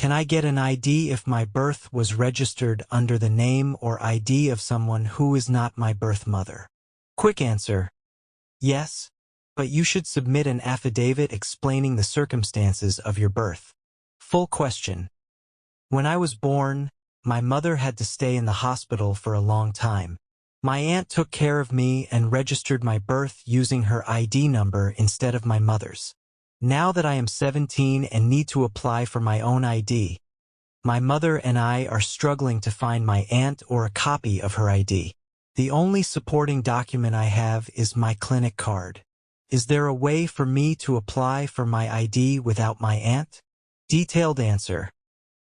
Can I get an ID if my birth was registered under the name or ID of someone who is not my birth mother? Quick answer: yes, but you should submit an affidavit explaining the circumstances of your birth. Full question: when I was born, my mother had to stay in the hospital for a long time. My aunt took care of me and registered my birth using her ID number instead of my mother's. Now that I am 17 and need to apply for my own ID, my mother and I are struggling to find my aunt or a copy of her ID. The only supporting document I have is my clinic card. Is there a way for me to apply for my ID without my aunt? Detailed answer: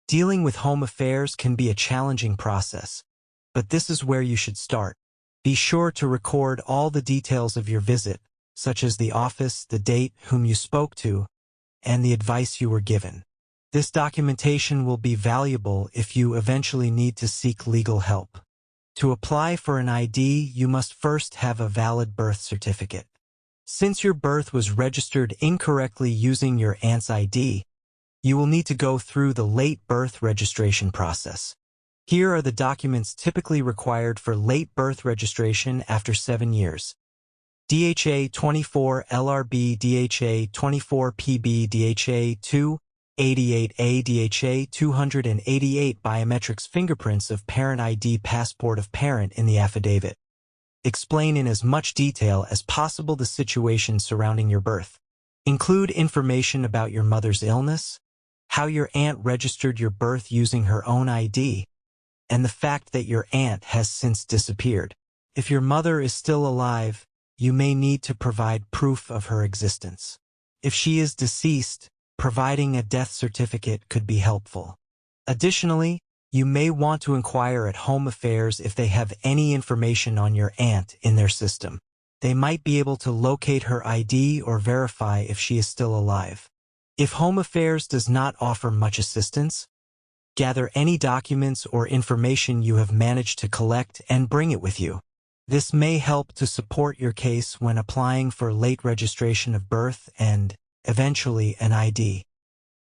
dealing with home affairs can be a challenging process, but this is where you should start. Be sure to record all the details of your visit, such as the office, the date, whom you spoke to, and the advice you were given. This documentation will be valuable if you eventually need to seek legal help. To apply for an ID, you must first have a valid birth certificate. Since your birth was registered incorrectly using your aunt's ID, you will need to go through the late birth registration process. Here are the documents typically required for late birth registration after 7 years. DHA 24 LRB, DHA 24 PB, DHA 288A, DHA 288 biometrics, fingerprints of parent ID, passport of parent in the affidavit. Explain in as much detail as possible the situation surrounding your birth. Include information about your mother's illness, how your aunt registered your birth using her own ID, and the fact that your aunt has since disappeared. If your mother is still alive, you may need to provide proof of her existence. If she is deceased, providing a death certificate could be helpful. Additionally, you may want to inquire at Home Affairs if they have any information on your aunt in their system. They might be able to locate her ID or verify if she is still alive. If Home Affairs does not offer much assistance, gather any documents or information you have managed to collect and bring it with you. This may help to support your case when applying for late registration of birth and, eventually, an ID.